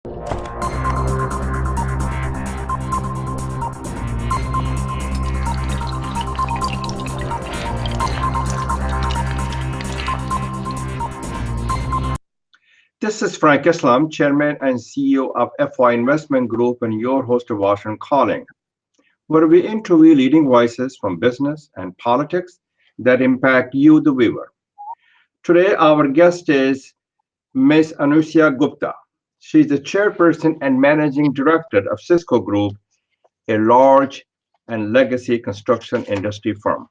This is Frank Islam, Chairman and CEO of FY Investment Group, and your host of Washington Calling, where we interview leading voices from business and politics that impact you, the viewer. Today, our guest is Ms. Anasuya Gupta. She's the chairperson and managing director of CICO Group, a large and legacy construction industry firm.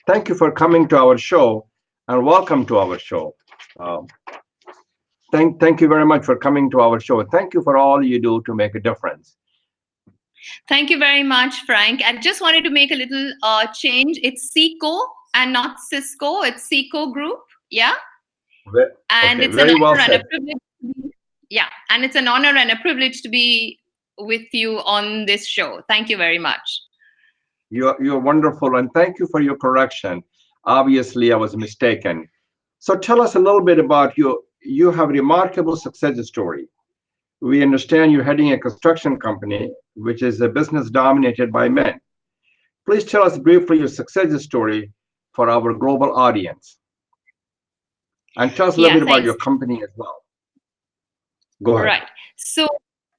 Thank you for coming to our show and welcome to our show. Um, thank you very much for coming to our show. Thank you for all you do to make a difference. Thank you very much, Frank. I just wanted to make a little change. It's CICO and not Cisco. It's CICO Group. Yeah. And Okay, it's an very well honor and a said. privilege. Yeah. And it's an honor and a privilege to be with you on this show. Thank you very much. You're wonderful, and thank you for your correction. Obviously, I was mistaken. So tell us a little bit about you. You have a remarkable success story. We understand you're heading a construction company, which is a business dominated by men. Please tell us briefly your success story for our global audience. And tell us a little Yeah, bit about thanks. your company as well. Go ahead. Right. So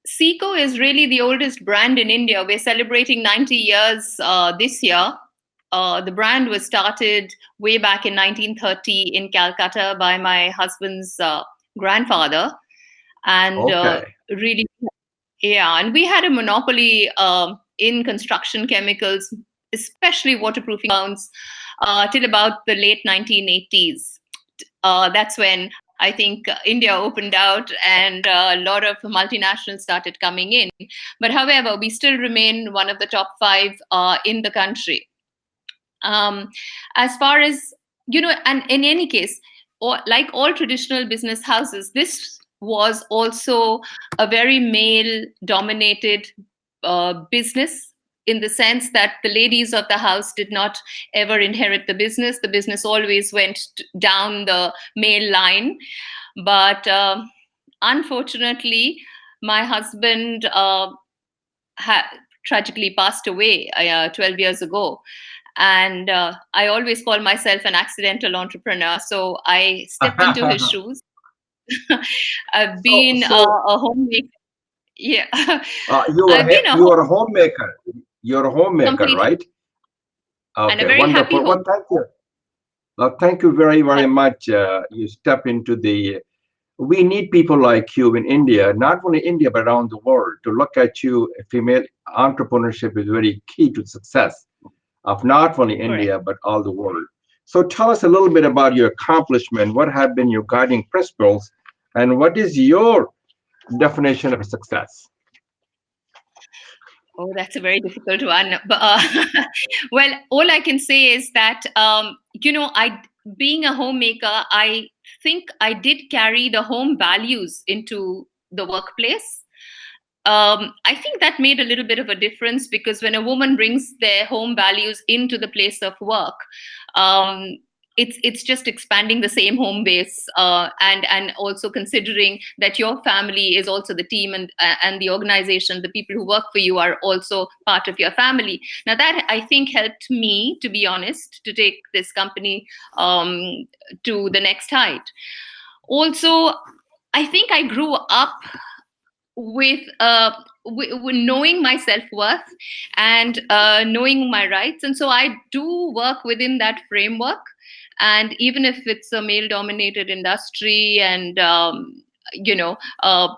CICO is really the oldest brand in India. We're celebrating 90 years this year. The brand was started way back in 1930 in Calcutta by my husband's grandfather. And Okay. really, yeah, and we had a monopoly in construction chemicals, especially waterproofing compounds, till about the late 1980s. That's when I think India opened out and a lot of multinationals started coming in. But however, we still remain one of the top five in the country. As far as, and in any case, like all traditional business houses, this was also a very male dominated business, in the sense that the ladies of the house did not ever inherit the business. The business always went down the male line. But unfortunately, my husband tragically passed away 12 years ago. And I always call myself an accidental entrepreneur. So I stepped into his shoes. I've been a homemaker. Yeah. I've been a you are a homemaker. You're a homemaker, completely, right? and a Okay, very happy wonderful. home. Well, thank you. Thank you very, very much. You step into the. We need people like you in India, not only India, but around the world, to look at you. Female entrepreneurship is very key to success of not only Correct. India, but all the world. So tell us a little bit about your accomplishment. What have been your guiding principles, and what is your definition of success? Oh, that's a very difficult one. But, well, all I can say is that, being a homemaker, I think I did carry the home values into the workplace. I think that made a little bit of a difference, because when a woman brings their home values into the place of work, um, it's just expanding the same home base, and also considering that your family is also the team, and the organization, the people who work for you are also part of your family. Now that, I think, helped me, to be honest, to take this company to the next height. Also, I think I grew up with knowing my self-worth and knowing my rights, and so I do work within that framework. And even if it's a male dominated industry, and you know uh,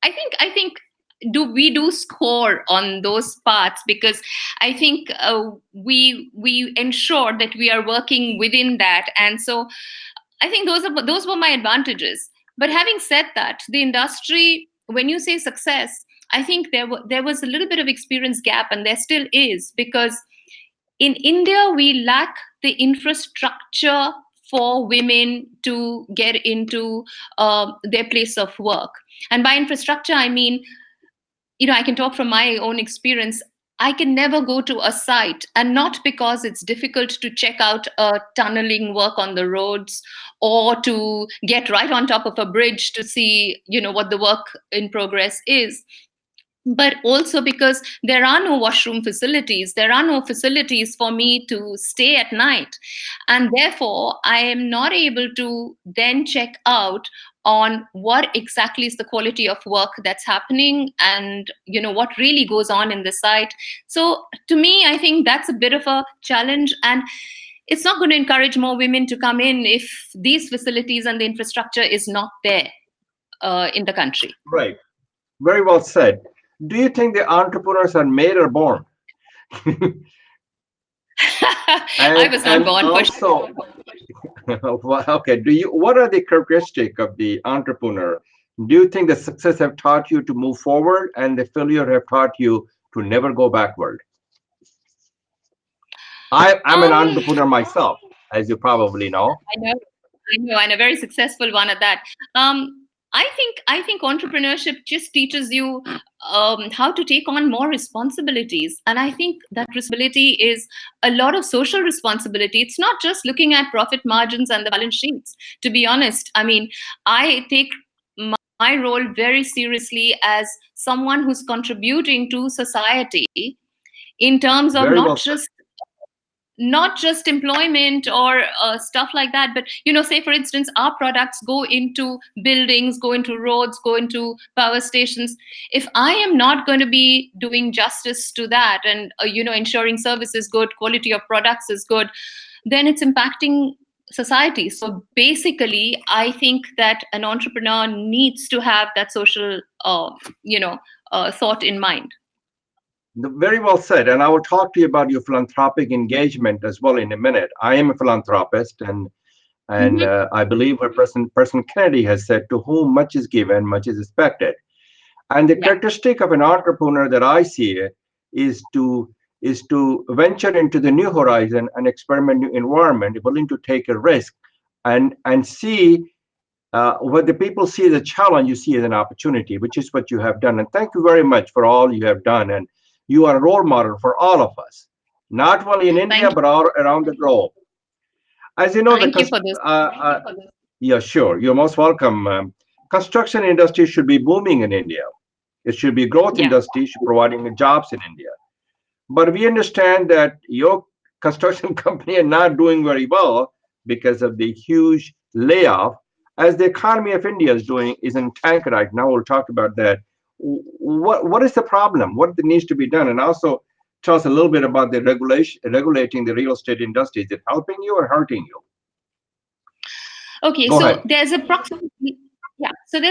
I think do score on those parts, because I think we ensure that we are working within that. And so I think those were my advantages. But having said that, the industry, when you say success, I think there was a little bit of experience gap, and there still is, because in India we lack the infrastructure for women to get into their place of work. And by infrastructure, I mean, I can talk from my own experience. I can never go to a site, and not because it's difficult to check out tunneling work on the roads or to get right on top of a bridge to see, what the work in progress is, but also because there are no washroom facilities, there are no facilities for me to stay at night, and therefore I am not able to then check out on what exactly is the quality of work that's happening, and what really goes on in the site. So to me, I think that's a bit of a challenge, and it's not going to encourage more women to come in if these facilities and the infrastructure is not there in the country. Right. Very well said. Do you think the entrepreneurs are made or born? I was not And born for sure. also, okay, what are the characteristics of the entrepreneur? Do you think the success have taught you to move forward and the failure have taught you to never go backward? I'm an Um, entrepreneur myself, as you probably know. I know, and a very successful one at that. I think entrepreneurship just teaches you how to take on more responsibilities, and I think that responsibility is a lot of social responsibility. It's not just looking at profit margins and the balance sheets. To be honest, I mean, I take my role very seriously as someone who's contributing to society in terms of Very not well said. just employment or stuff like that, but say for instance our products go into buildings, go into roads, go into power stations. If I am not going to be doing justice to that, and ensuring service is good, quality of products is good, then it's impacting society. So basically I think that an entrepreneur needs to have that social you know thought in mind. Very well said. And I will talk to you about your philanthropic engagement as well in a minute. I am a philanthropist, and Mhm. I believe what President Kennedy has said, to whom much is given, much is expected. And the Yeah. characteristic of an entrepreneur that I see it is to venture into the new horizon and experiment new environment, willing to take a risk and see what the people see as a challenge, you see as an opportunity, which is what you have done. And thank you very much for all you have done. And you are a role model for all of us, not only in India Thank but all around the globe. As you know, thank you for this. yeah, sure, you're most welcome. Construction industry should be booming in India. It should be growth Yeah. industry, should providing jobs in India. But we understand that your construction company are not doing very well because of the huge layoff, as the economy of India is in tank right now. We'll talk about that. What is the problem? What needs to be done? And also tell us a little bit about the regulating the real estate industry. Is it helping you or hurting you? Okay, Go so ahead. there's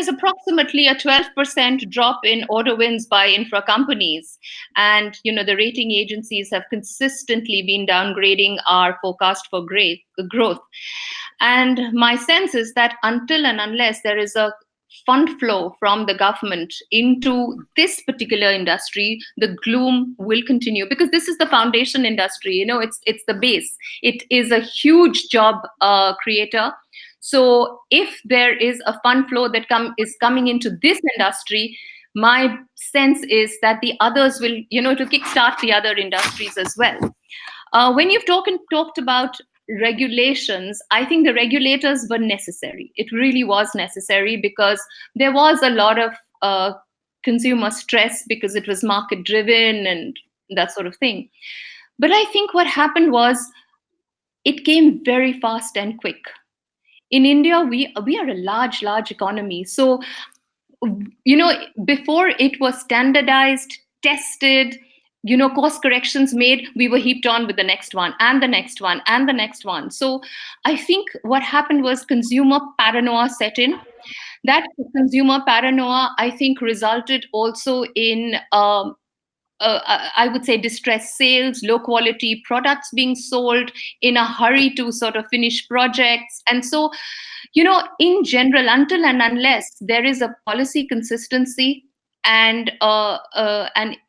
approximately a 12% drop in order wins by infra companies, and the rating agencies have consistently been downgrading our forecast for growth. And my sense is that until and unless there is a fund flow from the government into this particular industry, the gloom will continue, because this is the foundation industry. It's the base. It is a huge job creator. So if there is a fund flow that is coming into this industry, my sense is that the others will, to kickstart the other industries as well. When you've talked about regulations, I think the regulators were necessary. It really was necessary, because there was a lot of consumer stress, because it was market driven and that sort of thing. But I think what happened was it came very fast and quick. In India, we are a large economy. So before it was standardized, tested, course corrections made, we were heaped on with the next one and the next one and the next one. So I think what happened was consumer paranoia set in. That consumer paranoia, I think, resulted also in I would say distressed sales, low quality products being sold in a hurry to sort of finish projects. And so, in general, until and unless there is a policy consistency and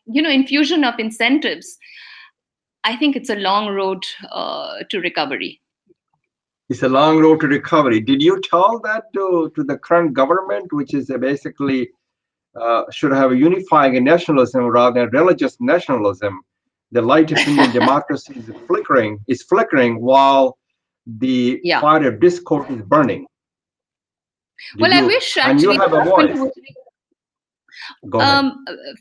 infusion of incentives, I think it's a long road to recovery. It's a long road to recovery. Did you tell that to the current government, which is basically should have a unifying nationalism rather than religious nationalism? The light of Indian democracy is flickering while the Yeah. fire of discord is burning. Well, Did I you? wish And you actually have the a government voice. would. Go ahead.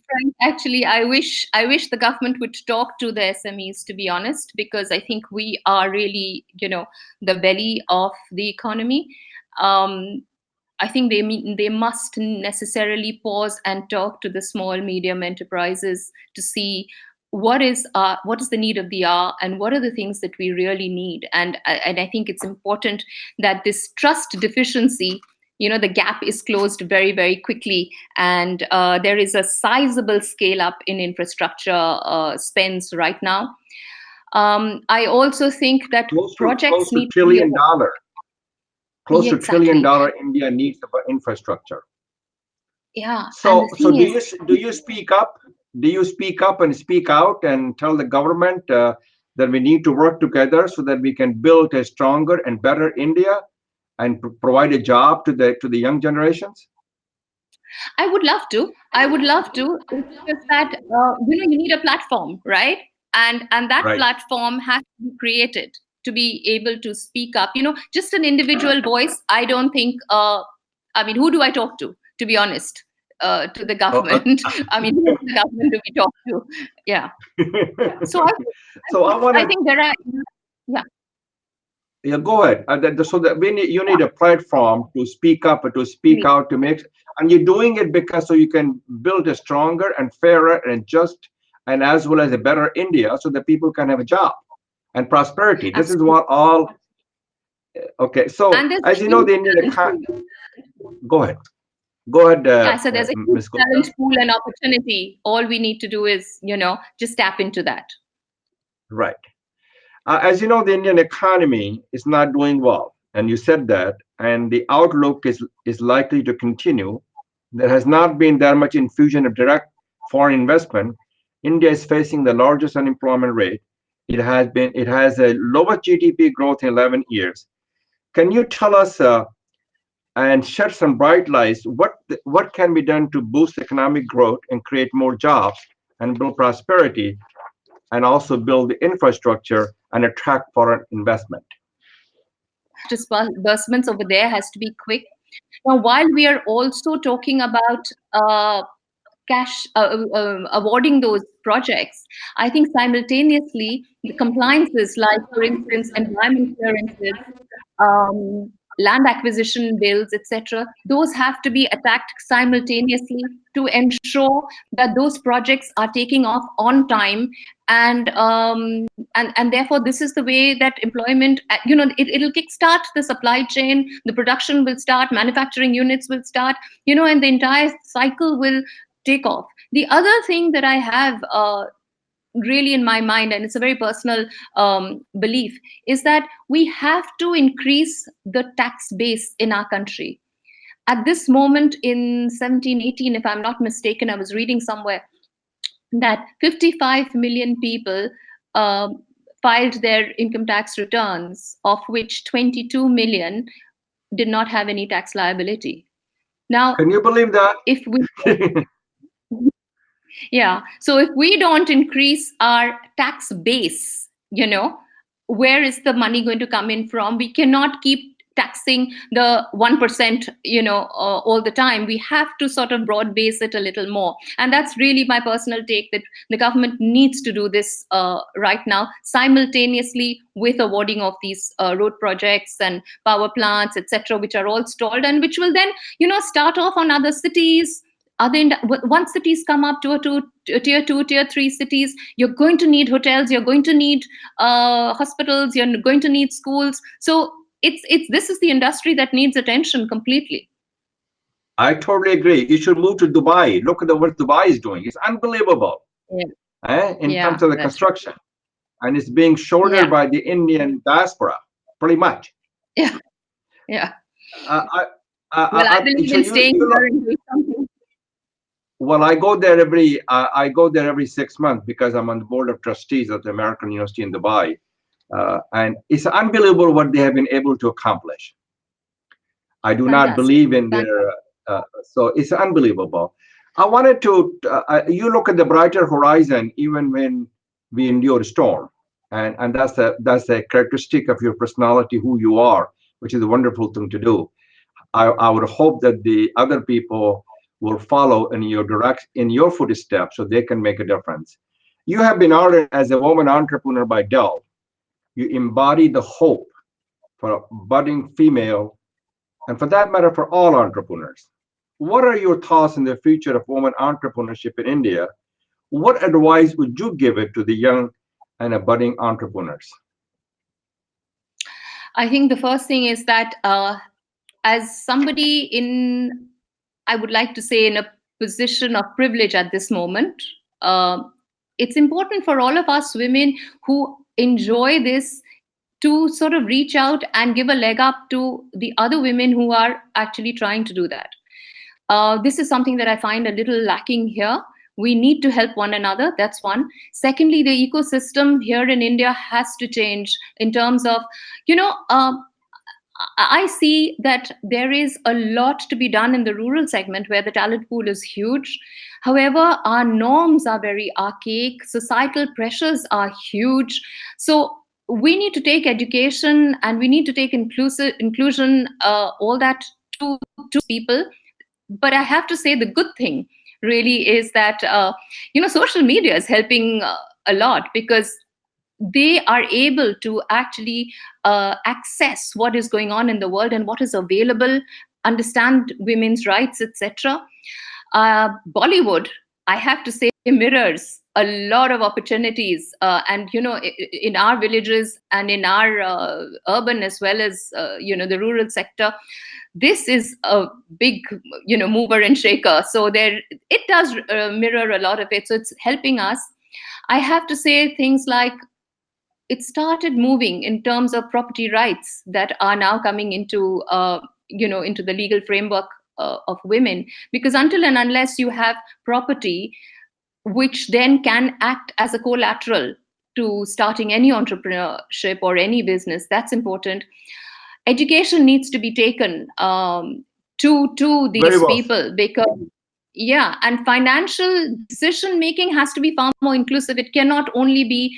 Frank, actually, I wish the government would talk to the SMEs, to be honest, because I think we are really, the belly of the economy. Um, I think they must necessarily pause and talk to the small medium enterprises to see what is the need of the hour, and what are the things that we really need. And I think it's important that this trust deficiency, the gap is closed very, very quickly, and there is a sizable scale up in infrastructure spends right now. I also think that Close projects to need to be. trillion dollar. Close Yeah, to trillion exactly. dollar India needs for infrastructure. Yeah, and the So thing is, do you speak up? Do you speak up and speak out and tell the government that we need to work together so that we can build a stronger and better India and provide a job to the young generations? I would love to. I would love to. It's just that you need a platform, right? And that Right. platform has to be created to be able to speak up. Just an individual voice. I don't think. I mean, who do I talk to? To be honest, to the Oh, government. I mean, who is the government do we talk to? Yeah. So I so think, I want I to. think there are. Yeah. Yeah, go ahead. So that you need a platform to speak up, to speak Yeah. out, to make, and you're doing it because so you can build a stronger and fairer and just and as well as a better India, so that people can have a job and prosperity. This is Absolutely. what all. Okay, so And there's a as you know, huge the Indian talent economy. pool. Go ahead. Go ahead, Yeah, so there's a huge Ms. Gupta. talent pool and opportunity. All we need to do is, just tap into that. Right. As you know, the Indian economy is not doing well, and you said that, and the outlook is likely to continue. There has not been that much infusion of direct foreign investment. India is facing the largest unemployment rate. It has a lowest GDP growth in 11 years. Can you tell us and shed some bright lights what can be done to boost economic growth and create more jobs and build prosperity and also build the infrastructure and attract foreign investment? Disbursements over there has to be quick. Now, while we are also talking about cash awarding those projects, I think simultaneously the compliances, like for instance environment clearances, land acquisition bills, etc., those have to be attacked simultaneously to ensure that those projects are taking off on time. And therefore this is the way that employment, it'll kickstart the supply chain, the production will start, manufacturing units will start, and the entire cycle will take off. The other thing that I have really in my mind, and it's a very personal belief, is that we have to increase the tax base in our country. At this moment in 1718, if I'm not mistaken, I was reading somewhere that 55 million people um filed their income tax returns, of which 22 million did not have any tax liability. Now, Can you believe that? if we Yeah. So if we don't increase our tax base, where is the money going to come in from? We cannot keep taxing the 1%, all the time. We have to sort of broad base it a little more. And that's really my personal take, that the government needs to do this right now, simultaneously with awarding of these road projects and power plants, etc., which are all stalled, and which will then, start off on other cities. Once cities come up to tier two, tier three cities, you're going to need hotels, you're going to need hospitals, you're going to need schools. So it's this is the industry that needs attention completely. I totally agree. You should move to Dubai. Look at what Dubai is doing. It's unbelievable, Yeah, in terms yeah, of the that's right. construction. And it's being shouldered Yeah, by the Indian diaspora, pretty much. yeah, yeah. Uh, I, Well, I believe so in staying you look, here and doing something. well, I go there every 6 months because I'm on the board of trustees of the American University in Dubai. And it's unbelievable what they have been able to accomplish. I do not Fantastic. believe in their, so it's unbelievable. I wanted to, you look at the brighter horizon, even when we endure storm. And that's a characteristic of your personality, who you are, which is a wonderful thing to do. I would hope that the other people will follow in your direct in your footsteps so they can make a difference. You have been honored as a woman entrepreneur by Dell. You embody the hope for budding female, and for that matter, for all entrepreneurs. What are your thoughts on the future of women entrepreneurship in India? What advice would you give it to the young and budding entrepreneurs? I think the first thing is that as somebody in, I would like to say, in a position of privilege at this moment, uh, it's important for all of us women who enjoy this to sort of reach out and give a leg up to the other women who are actually trying to do that. This is something that I find a little lacking here. We need to help one another. That's one. Secondly, the ecosystem here in India has to change in terms of, you know, I see that there is a lot to be done in the rural segment where the talent pool is huge. However, our norms are very archaic, societal pressures are huge. So we need to take education and we need to take inclusion, all that to people. But I have to say the good thing really is that social media is helping a lot, because they are able to actually access what is going on in the world and what is available, understand women's rights, etc. Bollywood, I have to say, mirrors a lot of opportunities, and in our villages and in our urban as well as the rural sector. This is a big mover and shaker, so there it does mirror a lot of it, so it's helping us. I have to say things like it started moving in terms of property rights that are now coming into into the legal framework of women, because until and unless you have property which then can act as a collateral to starting any entrepreneurship or any business, that's important. Education needs to be taken to Very these well said. people, because yeah, and financial decision making has to be far more inclusive. It cannot only be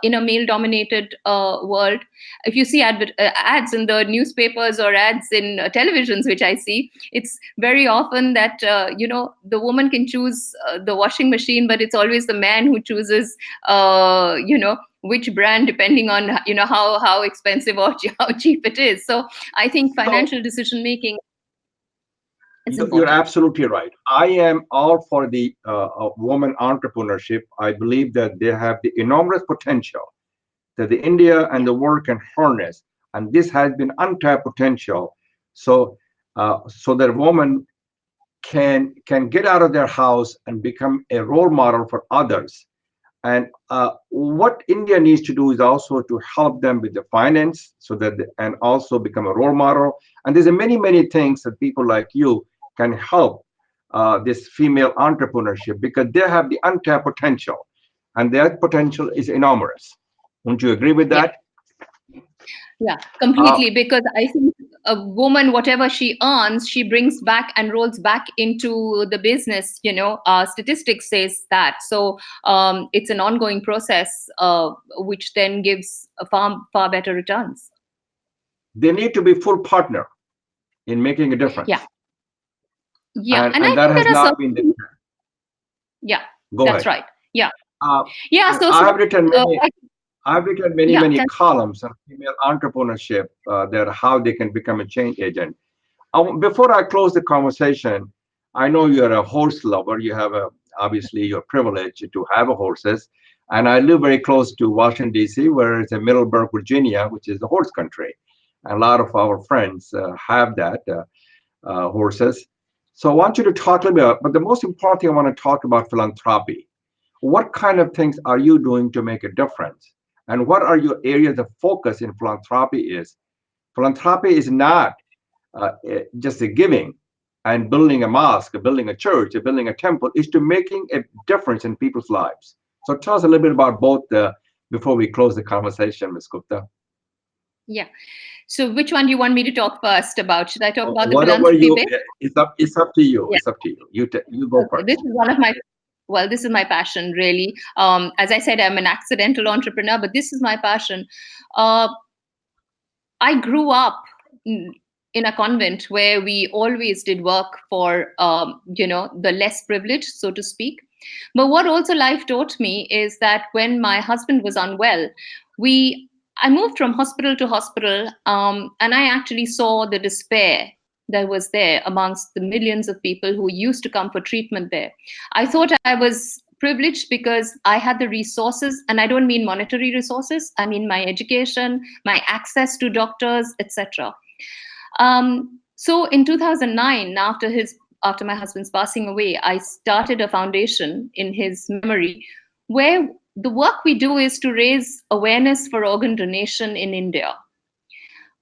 in a male dominated world. If you see ads in the newspapers or ads in televisions, which I see, it's very often that the woman can choose the washing machine, but it's always the man who chooses which brand, depending on how expensive or how cheap it is. So I think So financial decision making is you're important. absolutely right. I am all for the woman entrepreneurship. I believe that they have the enormous potential that the India and Yeah. the world can harness, and this has been untapped potential. So that women can get out of their house and become a role model for others. And what India needs to do is also to help them with the finance, so that and also become a role model. And there's a many things that people like you can help this female entrepreneurship, because they have the untapped potential, and that potential is enormous. Wouldn't you agree with Yeah. that? Yeah, Uh, completely. Because I think a woman, whatever she earns, she brings back and rolls back into the business. Statistics says that. So it's an ongoing process, which then gives a far better returns. they need to be full partner in making a Yeah, difference, yeah, and and I and that think has there are not been the. certain. Yeah, Go that's ahead. right. Yeah, Uh, yeah. So I have written many. I, I've written yeah, many columns on female entrepreneurship, that how they can become a change agent. Before I close the conversation, I know you're a horse lover. You have obviously your privilege to have a horses, and I live very close to Washington D.C., where it's in Middleburg, Virginia, which is the horse country. And a lot of our friends have that horses. So I want you to talk a little bit, but the most important thing I want to talk about philanthropy. What kind of things are you doing to make a difference? And what are your areas of focus in philanthropy is? Philanthropy is not just a giving and building a mosque, building a church, building a temple, is to making a difference in people's lives. So tell us a little bit about both before we close the conversation, Ms. Gupta. yeah. So which one do you want me to talk first about? Should I talk about the Whatever philanthropy you, bit? it's up to you. Yeah. It's up to you. You go Okay. This first. is one of my well, this is my passion, really. As I said, I'm an accidental entrepreneur, but this is my passion. Uh, I grew up in a convent where we always did work for, the less privileged, so to speak. But what also life taught me is that when my husband was unwell, I moved from hospital to hospital, and I actually saw the despair that was there amongst the millions of people who used to come for treatment there. I thought I was privileged because I had the resources, and I don't mean monetary resources. I mean my education, my access to doctors, etc. So in 2009, after my husband's passing away, I started a foundation in his memory, where the work we do is to raise awareness for organ donation in India.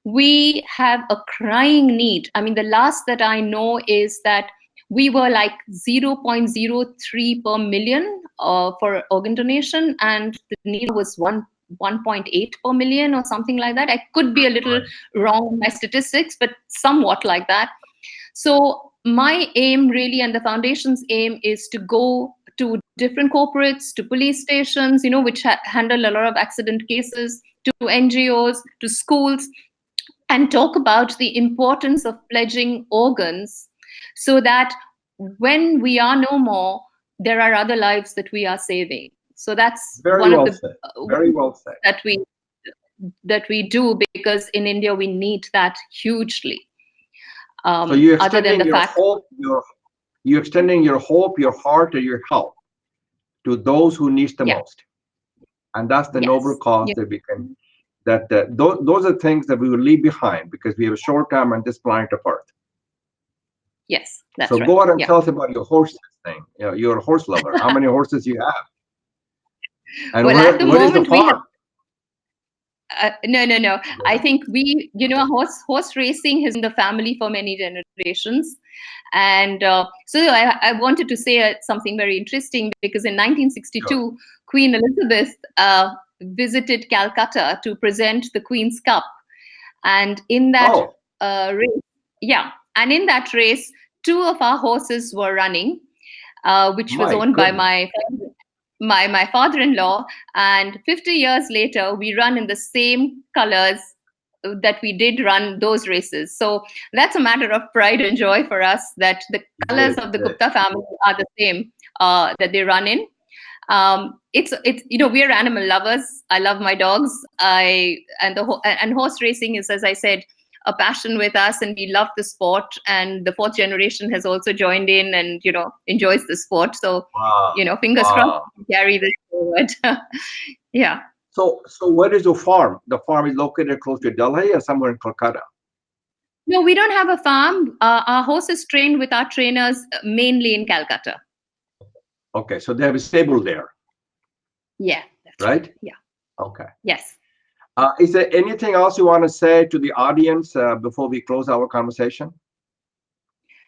We have a crying need. I mean, the last that I know is that we were like 0.03 per million for organ donation, and the need was 1.8 per million or something like that. I could be a little wrong in my statistics, but somewhat like that. So my aim really, and the foundation's aim, is to go to different corporates, to police stations, which handle a lot of accident cases, to NGOs, to schools, and talk about the importance of pledging organs, so that when we are no more, there are other lives that we are saving. So that's Very one of well the said. Very well said. that we do, because in India we need that hugely. So you're Other than extending the your fact, hope, you're extending your hope, your heart, and your help to those who need the yeah, most, and that's the noble yes, cause yeah, that we can. Those are things that we will leave behind because we have a short time on this planet of Earth. yes, So that's right. go ahead and Yeah. tell us about your horses thing. You're a horse lover. How many horses you have? And Well, at the what is the moment we have farm? no. I think horse racing has been in the family for many generations, and so I wanted to say something very interesting, because in Sure. 1962, Queen Elizabeth visited Calcutta to present the Queen's Cup, and in that Oh, race, yeah, and in that race, two of our horses were running, which was my owned by goodness. my father-in-law, and 50 years later we run in the same colors that we did run those races. So that's a matter of pride and joy for us, that the colors of the It is. Gupta family are the same that they run in. It's we're animal lovers. I love my dogs. And horse racing is, as I said, a passion with us, and we love the sport, and the fourth generation has also joined in and enjoys the sport. So Wow. fingers crossed Wow. to carry this forward. Yeah. So where is your farm? The farm is located close to Delhi or somewhere in Kolkata? No, we don't have a farm. Our horse is trained with our trainers mainly in Calcutta. Okay, so they have a stable there, Yeah, that's right. right? Yeah. Okay. Yes. Is there anything else you want to say to the audience before we close our conversation?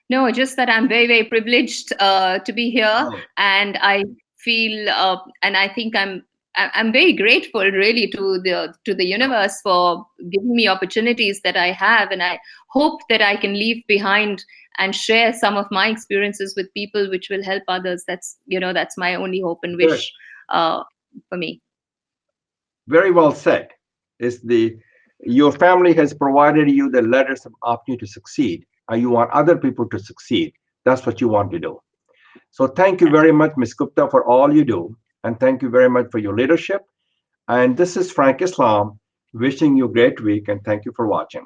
No, just that I'm very, very privileged to be here, Oh, and I feel, and I think I'm very grateful, really, to the universe for giving me opportunities that I have, and I hope that I can leave behind and share some of my experiences with people, which will help others. That's my only hope and good. wish for me. Very well said. Is your family has provided you the letters of opportunity to succeed, and you want other people to succeed. That's what you want to do. So thank you That's very much, Ms. Gupta, for all you do, and thank you very much for your leadership. And this is Frank Islam wishing you a great week, and thank you for watching.